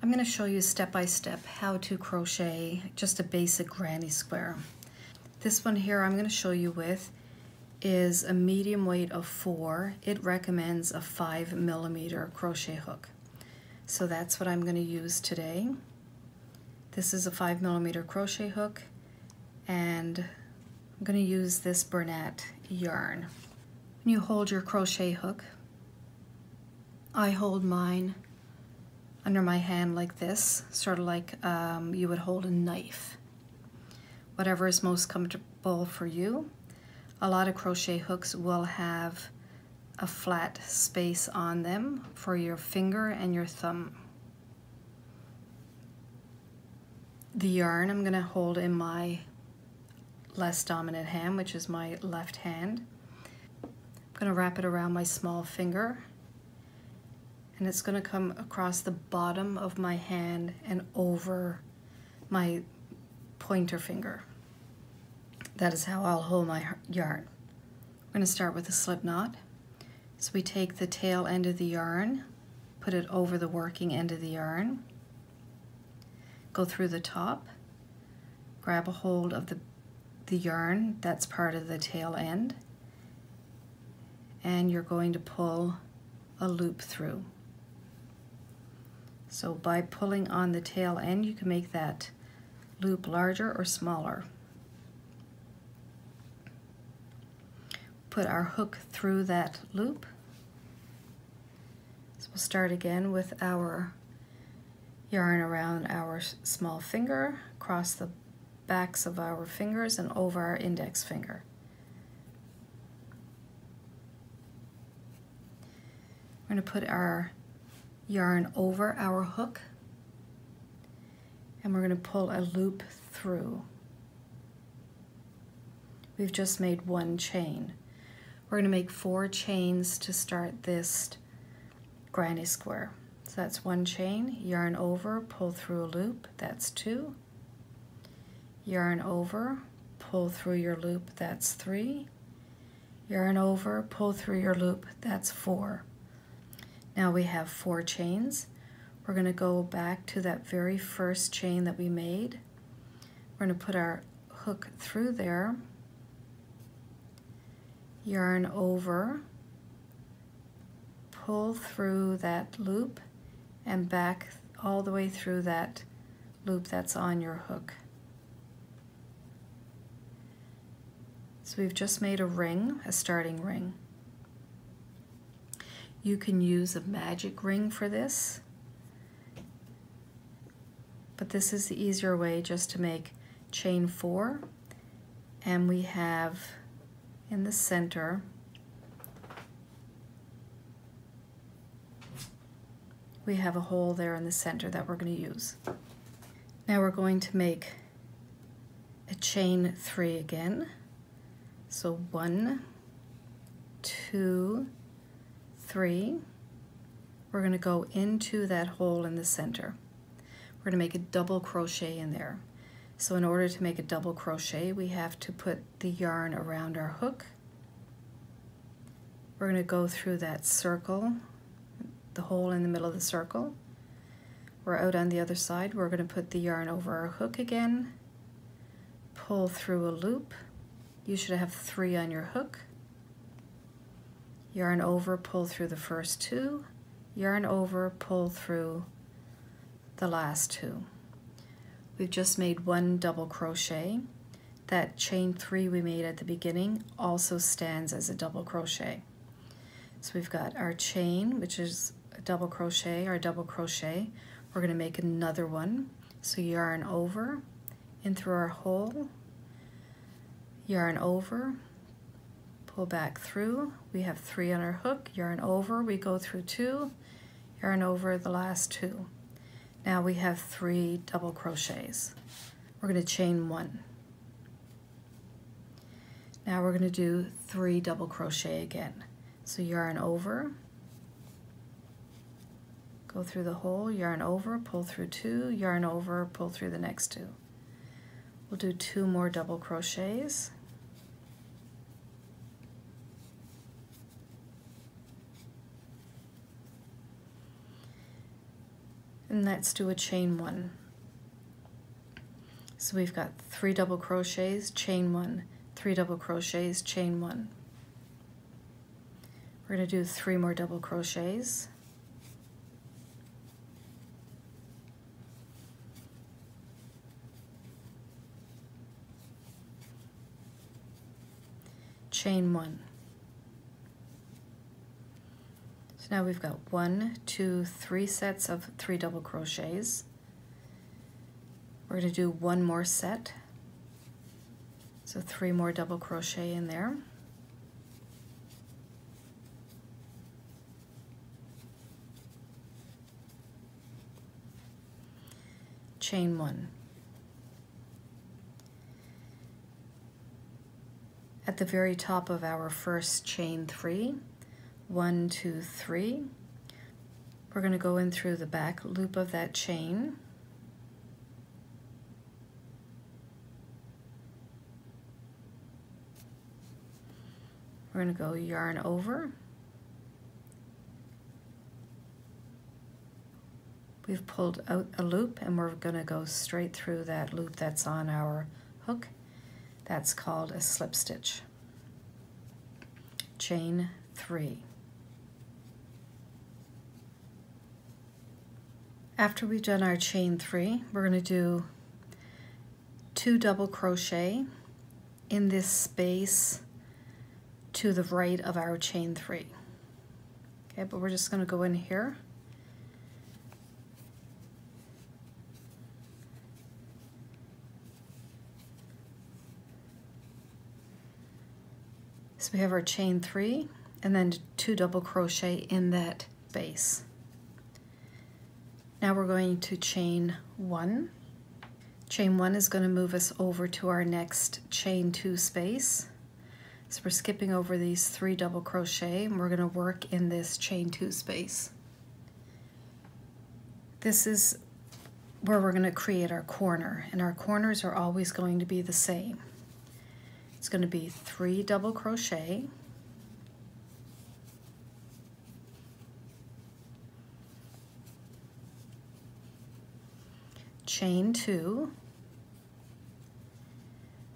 I'm going to show you step by step how to crochet just a basic granny square. This one here I'm going to show you with is a medium weight of 4. It recommends a 5mm crochet hook. So that's what I'm going to use today. This is a 5mm crochet hook, and I'm going to use this Bernat yarn. When you hold your crochet hook, I hold mine under my hand like this, sort of like you would hold a knife. Whatever is most comfortable for you. A lot of crochet hooks will have a flat space on them for your finger and your thumb. The yarn I'm going to hold in my less dominant hand, which is my left hand. I'm going to wrap it around my small finger, and it's going to come across the bottom of my hand and over my pointer finger. That is how I'll hold my yarn. We're going to start with a slip knot. So we take the tail end of the yarn, put it over the working end of the yarn, go through the top, grab a hold of the yarn that's part of the tail end, and you're going to pull a loop through. So by pulling on the tail end, you can make that loop larger or smaller. Put our hook through that loop. So we'll start again with our yarn around our small finger, across the backs of our fingers and over our index finger. We're going to put our yarn over our hook, and we're going to pull a loop through. We've just made one chain. We're going to make 4 chains to start this granny square. So that's 1 chain, yarn over, pull through a loop, that's 2. Yarn over, pull through your loop, that's 3. Yarn over, pull through your loop, that's 4. Now we have 4 chains. We're going to go back to that very first chain that we made. We're going to put our hook through there, yarn over, pull through that loop, and back all the way through that loop that's on your hook. So we've just made a ring, a starting ring. You can use a magic ring for this, but this is the easier way, just to make chain 4, and we have in the center we have a hole there in the center that we're going to use. Now we're going to make a chain 3 again. So 1, 2, 3. We're going to go into that hole in the center. We're going to make a double crochet in there. So in order to make a double crochet, we have to put the yarn around our hook. We're going to go through that circle, the hole in the middle of the circle. We're out on the other side. We're going to put the yarn over our hook again, pull through a loop. You should have 3 on your hook. Yarn over, pull through the first 2. Yarn over, pull through the last 2. We've just made 1 double crochet. That chain 3 we made at the beginning also stands as a double crochet. So we've got our chain, which is a double crochet, our double crochet. We're going to make another one. So yarn over, in through our hole, yarn over, pull back through. We have 3 on our hook, yarn over, we go through 2, yarn over the last 2. Now we have 3 double crochets. We're going to chain 1. Now we're going to do 3 double crochet again. So yarn over, go through the hole, yarn over, pull through 2, yarn over, pull through the next 2. We'll do 2 more double crochets. And let's do a chain 1. So we've got 3 double crochets, chain 1, 3 double crochets, chain 1. We're going to do 3 more double crochets. Chain 1. So now we've got 1, 2, 3 sets of 3 double crochets. We're going to do 1 more set. So 3 more double crochet in there. Chain 1. At the very top of our first chain 3, 1, 2, 3, we're going to go in through the back loop of that chain. We're going to go yarn over. We've pulled out a loop and we're going to go straight through that loop that's on our hook. That's called a slip stitch. Chain 3. After we've done our chain 3, we're going to do 2 double crochet in this space to the right of our chain 3. Okay, but we're just going to go in here. So we have our chain 3 and then 2 double crochet in that space. Now we're going to chain 1. Chain 1 is going to move us over to our next chain 2 space. So we're skipping over these 3 double crochet and we're going to work in this chain 2 space. This is where we're going to create our corner, and our corners are always going to be the same. It's going to be 3 double crochet, chain 2,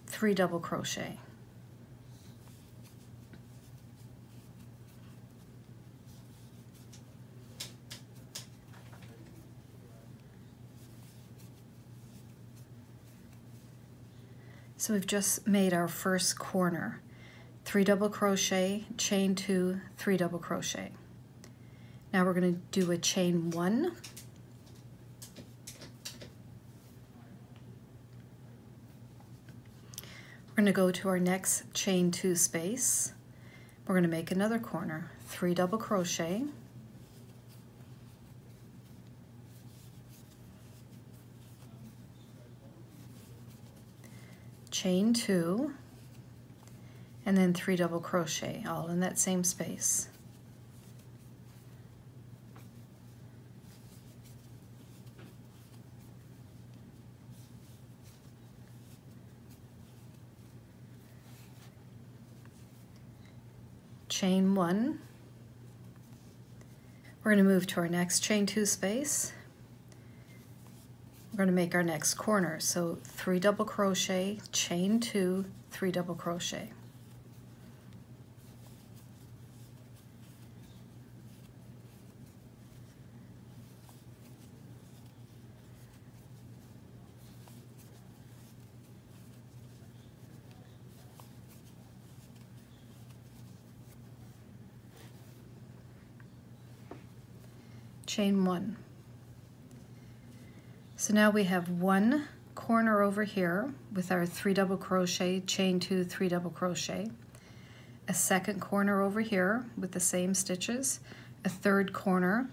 3 double crochet. So we've just made our first corner. 3 double crochet, chain 2, 3 double crochet. Now we're going to do a chain 1. We're going to go to our next chain 2 space. We're going to make another corner. 3 double crochet. Chain 2, and then 3 double crochet, all in that same space. Chain 1. We're going to move to our next chain 2 space. We're going to make our next corner, so 3 double crochet, chain 2, 3 double crochet. Chain 1. So now we have 1 corner over here with our 3 double crochet, chain 2, 3 double crochet, a second corner over here with the same stitches, a third corner.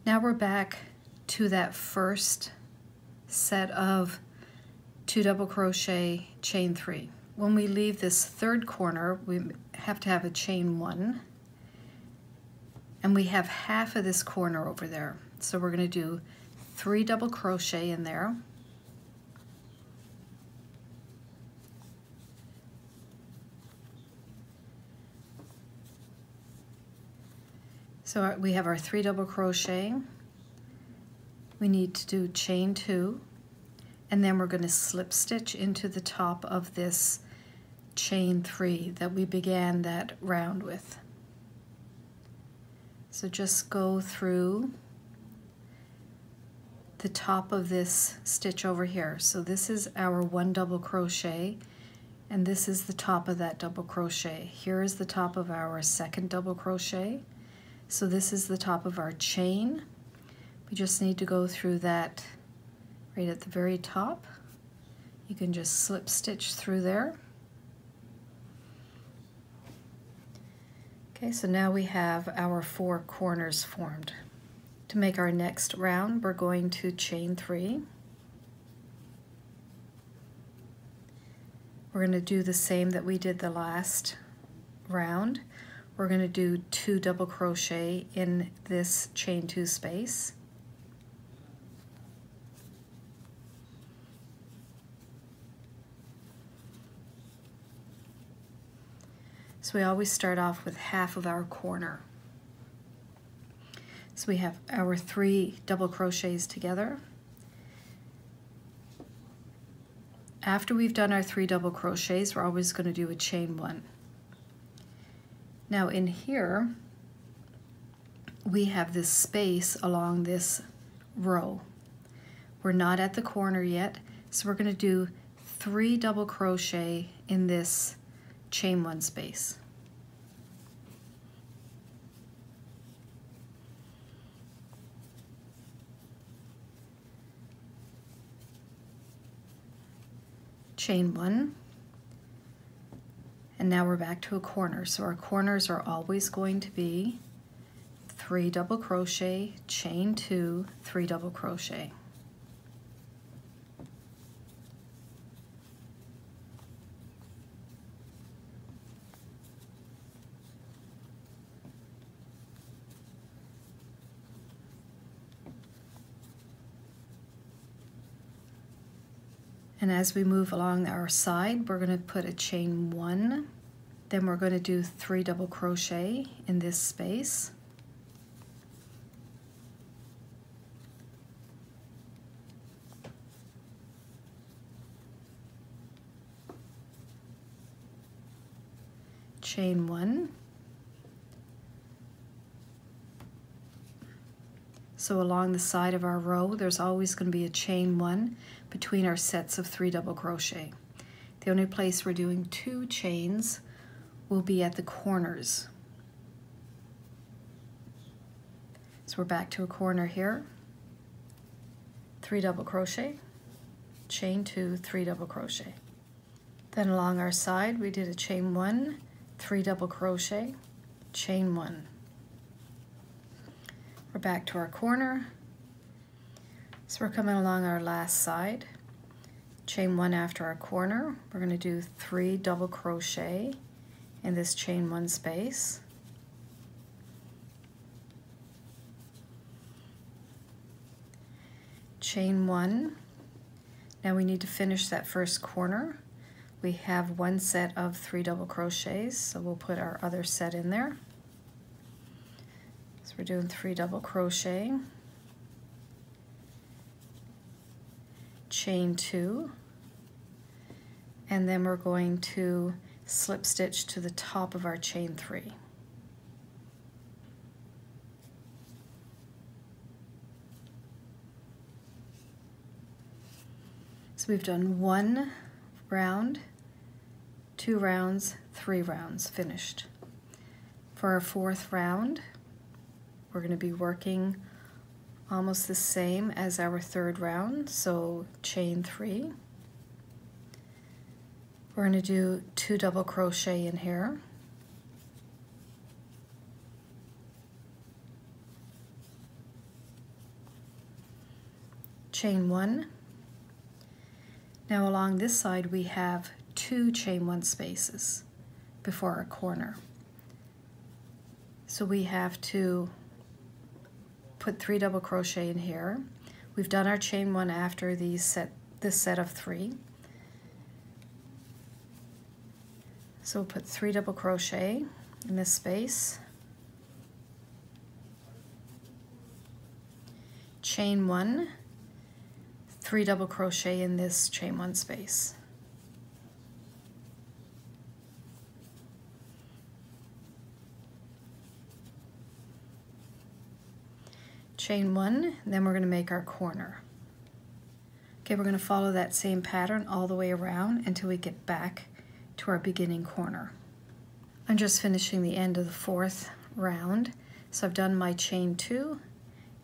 Now we're back to that first set of 2 double crochet, chain 3. When we leave this third corner, we have to have a chain 1, and we have half of this corner over there. So we're going to do 3 double crochet in there, so we have our 3 double crochet, we need to do chain 2, and then we're going to slip stitch into the top of this chain 3 that we began that round with. So just go through the top of this stitch over here. So this is our 1 double crochet, and this is the top of that double crochet. Here is the top of our 2nd double crochet. So this is the top of our chain. We just need to go through that right at the very top. You can just slip stitch through there. Okay, so now we have our 4 corners formed. To make our next round, we're going to chain 3. We're going to do the same that we did the last round. We're going to do 2 double crochet in this chain 2 space. So we always start off with half of our corner. So we have our 3 double crochets together. After we've done our 3 double crochets, we're always going to do a chain 1. Now in here, we have this space along this row. We're not at the corner yet, so we're going to do 3 double crochet in this chain 1 space. Chain 1, and now we're back to a corner. So our corners are always going to be 3 double crochet, chain 2, 3 double crochet. And as we move along our side, we're going to put a chain 1, then we're going to do 3 double crochet in this space. Chain 1. So along the side of our row, there's always going to be a chain 1 between our sets of 3 double crochet. The only place we're doing 2 chains will be at the corners. So we're back to a corner here, 3 double crochet, chain 2, 3 double crochet. Then along our side, we did a chain 1, 3 double crochet, chain 1. We're back to our corner. So we're coming along our last side, chain 1 after our corner. We're going to do 3 double crochet in this chain 1 space. Chain 1. Now we need to finish that first corner. We have 1 set of 3 double crochets, so we'll put our other set in there. So we're doing 3 double crochet, chain 2, and then we're going to slip stitch to the top of our chain 3. So we've done 1 round, 2 rounds, 3 rounds finished. For our 4th round, we're going to be working almost the same as our 3rd round, so chain 3. We're going to do 2 double crochet in here. Chain 1. Now along this side we have 2 chain 1 spaces before our corner. So we have to put 3 double crochet in here. We've done our chain 1 after this set of 3. So we'll put 3 double crochet in this space. chain 1, 3 double crochet in this chain 1 space. Chain 1, then we're going to make our corner. Okay, we're going to follow that same pattern all the way around until we get back to our beginning corner. I'm just finishing the end of the 4th round, so I've done my chain 2,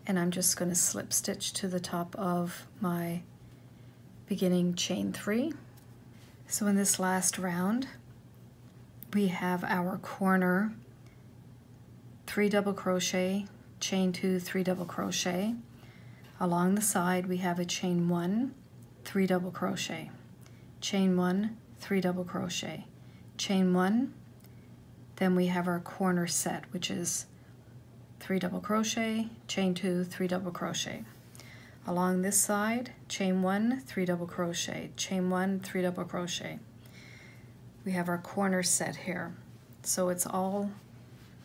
and I'm just going to slip stitch to the top of my beginning chain 3. So in this last round, we have our corner, 3 double crochet, chain 2, 3 double crochet. Along the side we have a chain 1, 3 double crochet, chain 1, 3 double crochet, chain 1, then we have our corner set, which is 3 double crochet, chain 2, 3 double crochet. Along this side, chain 1, 3 double crochet, chain 1, 3 double crochet. We have our corner set here. So it's all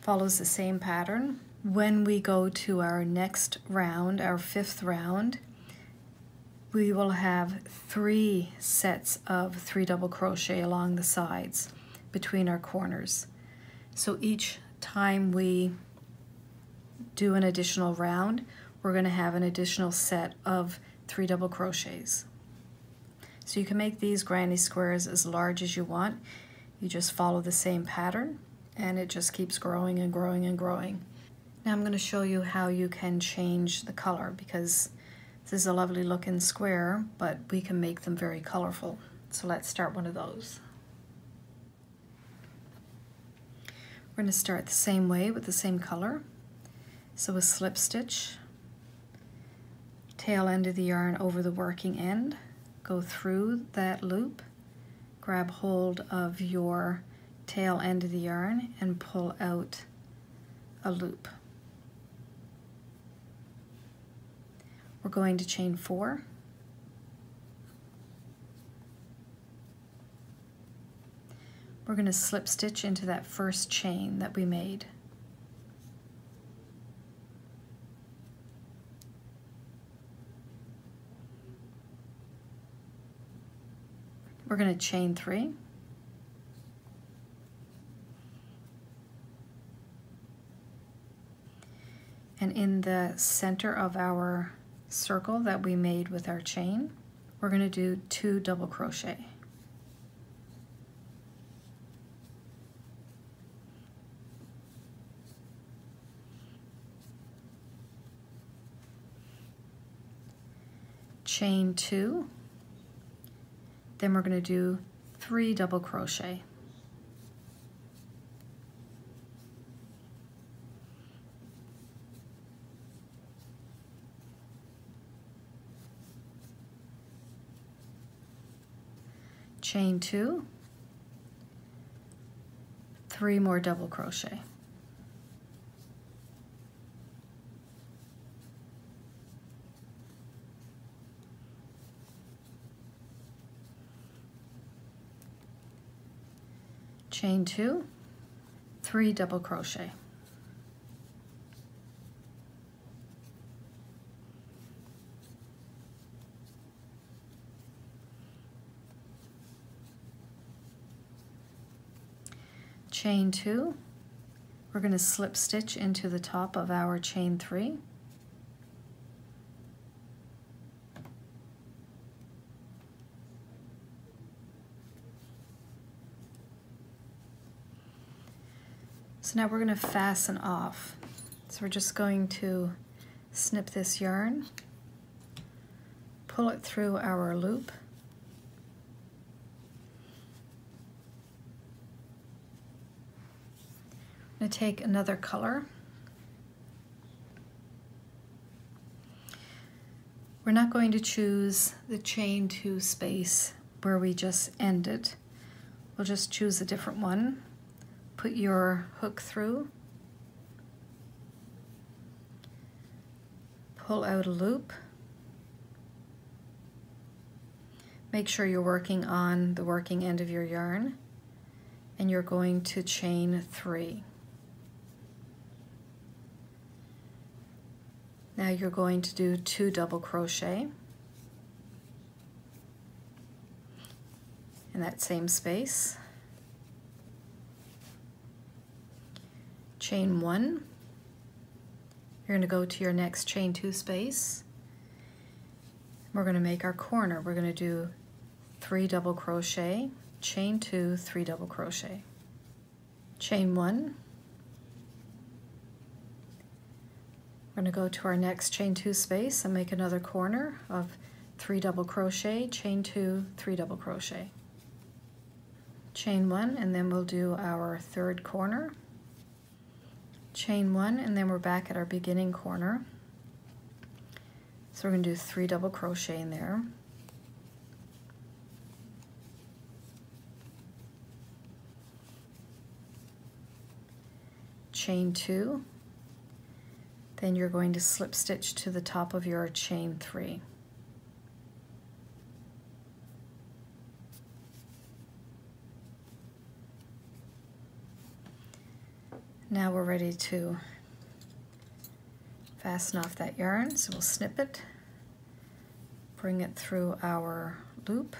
follows the same pattern. When we go to our next round, our 5th round, we will have 3 sets of 3 double crochet along the sides between our corners. So each time we do an additional round, we're going to have an additional set of 3 double crochets. So you can make these granny squares as large as you want. You just follow the same pattern and it just keeps growing and growing and growing. Now I'm going to show you how you can change the color, because this is a lovely looking square, but we can make them very colorful. So let's start one of those. We're going to start the same way with the same color. So a slip stitch, tail end of the yarn over the working end, go through that loop, grab hold of your tail end of the yarn and pull out a loop. We're going to chain 4. We're going to slip stitch into that first chain that we made. We're going to chain 3. And in the center of our circle that we made with our chain, we're going to do 2 double crochet. Chain 2, then we're going to do 3 double crochet. Chain 2, 3 more double crochet. Chain 2, 3 double crochet. Chain 2, we're going to slip stitch into the top of our chain 3. So now we're going to fasten off. So we're just going to snip this yarn, pull it through our loop, I'm going to take another color. We're not going to choose the chain 2 space where we just ended. We'll just choose a different one. Put your hook through, pull out a loop. Make sure you're working on the working end of your yarn, and you're going to chain 3. Now you're going to do 2 double crochet in that same space. Chain 1. You're going to go to your next chain 2 space. We're going to make our corner. We're going to do 3 double crochet, chain 2, 3 double crochet. Chain 1. We're going to go to our next chain 2 space and make another corner of 3 double crochet, chain 2, 3 double crochet. Chain 1, and then we'll do our third corner. Chain 1, and then we're back at our beginning corner. So we're going to do 3 double crochet in there. Chain 2. Then you're going to slip stitch to the top of your chain 3. Now we're ready to fasten off that yarn, so we'll snip it, bring it through our loop,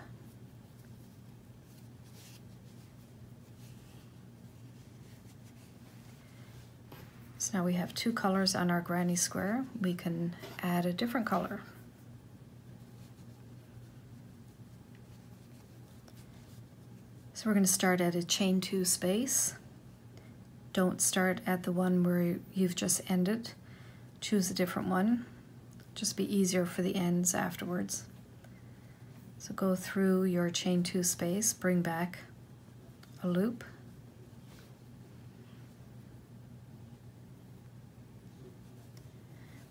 so now we have 2 colors on our granny square. We can add a different color. So we're going to start at a chain 2 space. Don't start at the one where you've just ended. Choose a different one. Just be easier for the ends afterwards. So go through your chain 2 space, bring back a loop.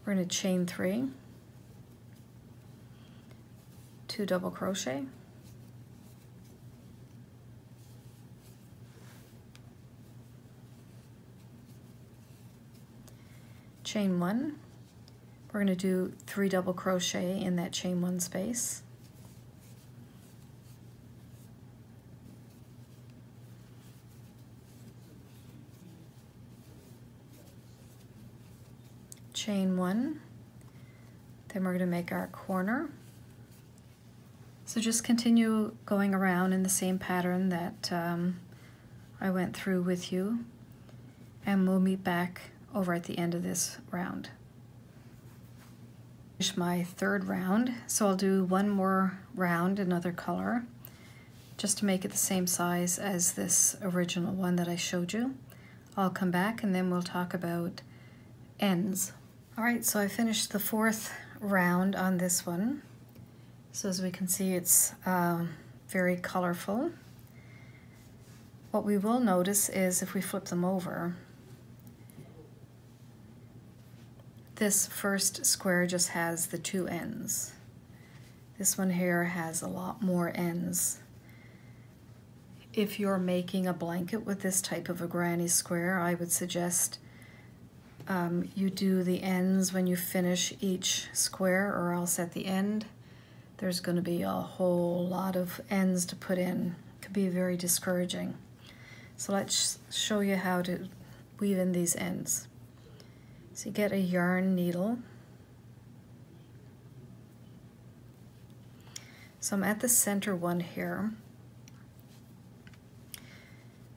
We're going to chain 3, 2 double crochet, chain 1. We're going to do 3 double crochet in that chain 1 space. Chain 1. Then we're going to make our corner. So just continue going around in the same pattern that I went through with you, and we'll meet back over at the end of this round. Finish my third round, so I'll do one more round, another color, just to make it the same size as this original one that I showed you. I'll come back and then we'll talk about ends. Alright, so I finished the 4th round on this one. So as we can see, it's very colorful. What we will notice is if we flip them over, this first square just has the 2 ends. This one here has a lot more ends. If you're making a blanket with this type of a granny square, I would suggest you do the ends when you finish each square, or else at the end there's going to be a whole lot of ends to put in. It could be very discouraging. So let's show you how to weave in these ends. So you get a yarn needle. So I'm at the center one here.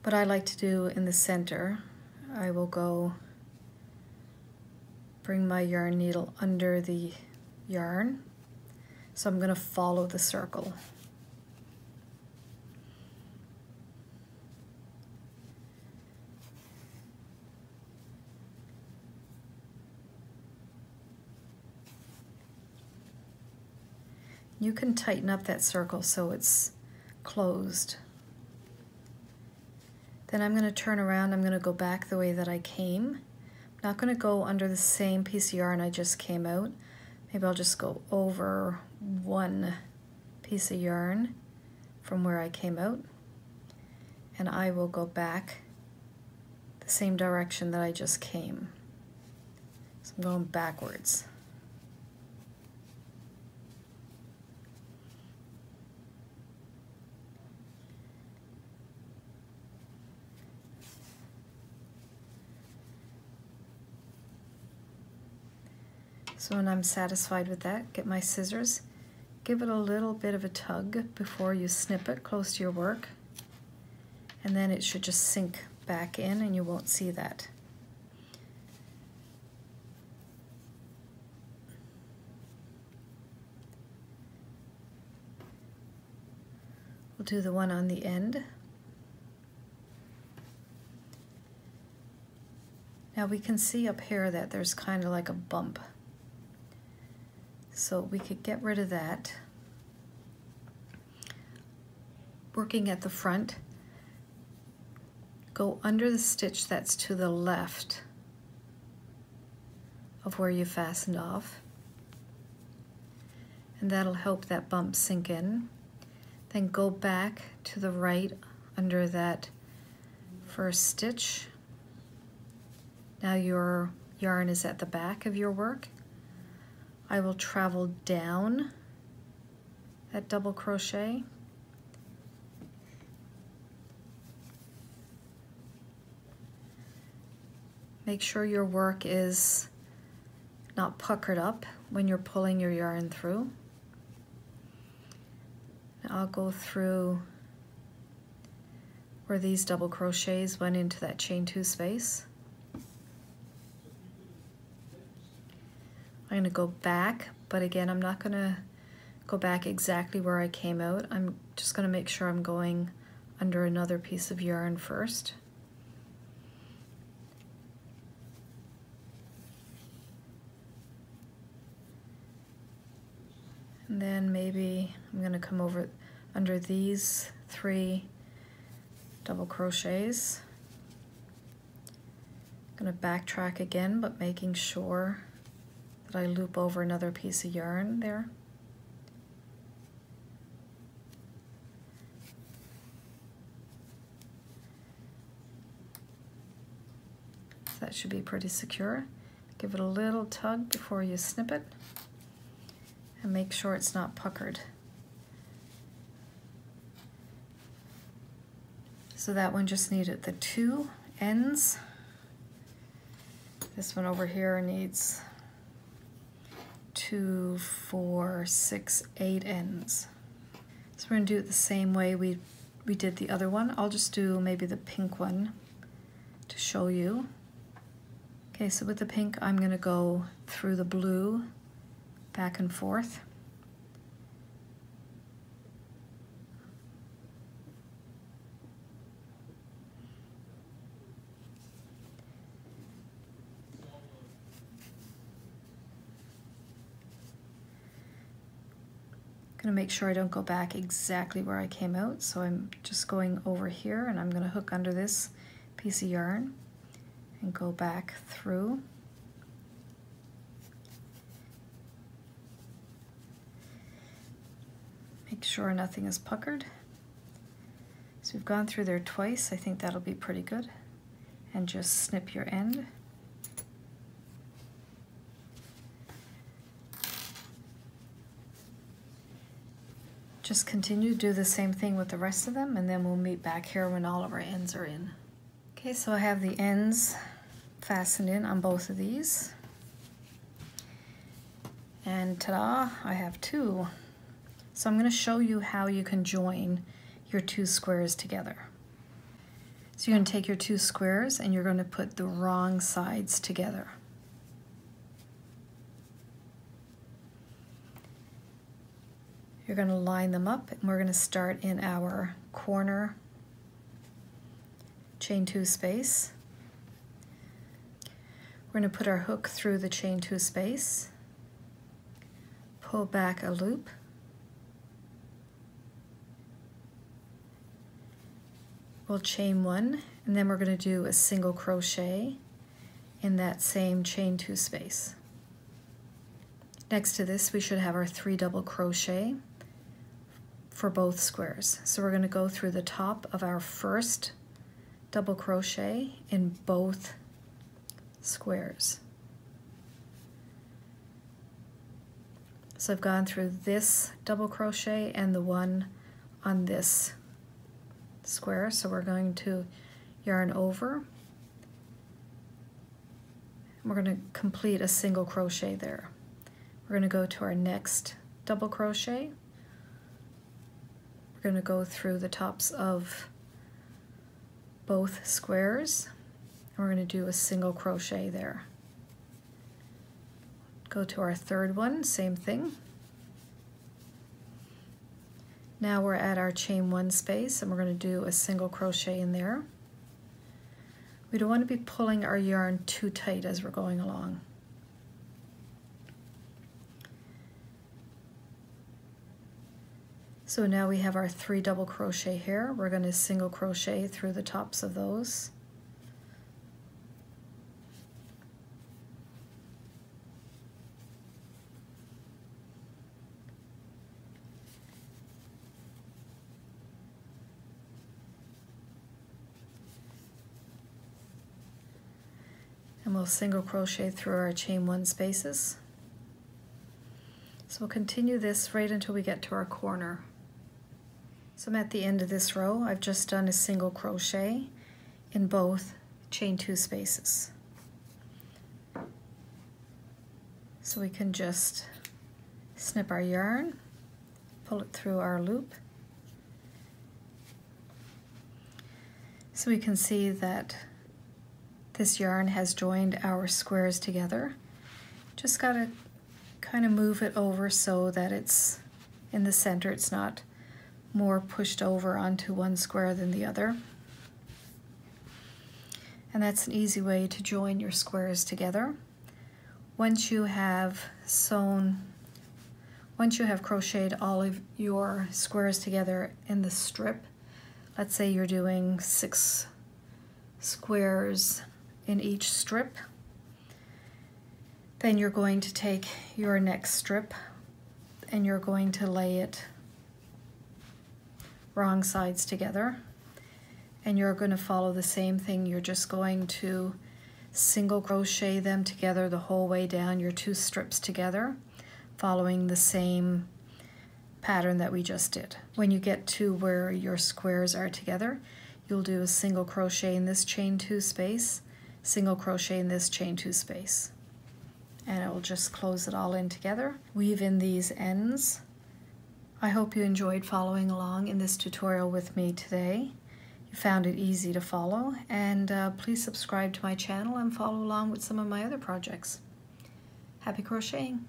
What I like to do in the center, I will go bring my yarn needle under the yarn. So I'm going to follow the circle. You can tighten up that circle so it's closed. Then I'm going to turn around, I'm going to go back the way that I came. I'm not going to go under the same piece of yarn I just came out. Maybe I'll just go over one piece of yarn from where I came out, and I will go back the same direction that I just came. So I'm going backwards. So when I'm satisfied with that, get my scissors, give it a little bit of a tug before you snip it close to your work, and then it should just sink back in and you won't see that. We'll do the one on the end. Now we can see up here that there's kind of like a bump. So we could get rid of that. Working at the front, go under the stitch that's to the left of where you fastened off. And that'll help that bump sink in. Then go back to the right under that first stitch. Now your yarn is at the back of your work. I will travel down that double crochet. Make sure your work is not puckered up when you're pulling your yarn through. Now I'll go through where these double crochets went into that chain 2 space. I'm going to go back, but again, I'm not going to go back exactly where I came out. I'm just going to make sure I'm going under another piece of yarn first. And then maybe I'm going to come over under these 3 double crochets. I'm going to backtrack again, but making sure that I loop over another piece of yarn there. So that should be pretty secure. Give it a little tug before you snip it, and make sure it's not puckered. So that one just needed the 2 ends. This one over here needs 2, 4, 6, 8 ends. So we're going to do it the same way we did the other one. I'll just do maybe the pink one to show you. Okay, so with the pink, I'm going to go through the blue back and forth. Gonna make sure I don't go back exactly where I came out, so I'm just going over here and I'm gonna hook under this piece of yarn and go back through. Make sure nothing is puckered. So we've gone through there twice. I think that'll be pretty good. And just snip your end. Just continue to do the same thing with the rest of them, and then we'll meet back here when all of our ends are in. Okay, so I have the ends fastened in on both of these. And ta-da, I have 2. So I'm going to show you how you can join your 2 squares together. So you're going to take your 2 squares and you're going to put the wrong sides together. You're going to line them up, and we're going to start in our corner chain 2 space. We're going to put our hook through the chain 2 space, pull back a loop, we'll chain 1, and then we're going to do a single crochet in that same chain 2 space. Next to this, we should have our 3 double crochet for both squares. So we're going to go through the top of our first double crochet in both squares. So I've gone through this double crochet and the one on this square, so we're going to yarn over, and we're going to complete a single crochet there. We're going to go to our next double crochet. We're going to go through the tops of both squares. And we're going to do a single crochet there. Go to our third one, same thing. Now we're at our chain one space and we're going to do a single crochet in there. We don't want to be pulling our yarn too tight as we're going along. So now we have our 3 double crochet here. We're going to single crochet through the tops of those. And we'll single crochet through our chain one spaces. So we'll continue this right until we get to our corner. So I'm at the end of this row. I've just done a single crochet in both chain two spaces. So we can just snip our yarn, pull it through our loop. So we can see that this yarn has joined our squares together. Just gotta kind of move it over so that it's in the center. It's not more pushed over onto one square than the other. And that's an easy way to join your squares together. Once you have crocheted all of your squares together in the strip, let's say you're doing 6 squares in each strip, then you're going to take your next strip and you're going to lay it wrong sides together, and you're going to follow the same thing. You're just going to single crochet them together the whole way down your 2 strips together, following the same pattern that we just did. When you get to where your squares are together, you'll do a single crochet in this chain 2 space, single crochet in this chain 2 space, and it will just close it all in together. Weave in these ends. I hope you enjoyed following along in this tutorial with me today. You found it easy to follow, and please subscribe to my channel and follow along with some of my other projects. Happy crocheting!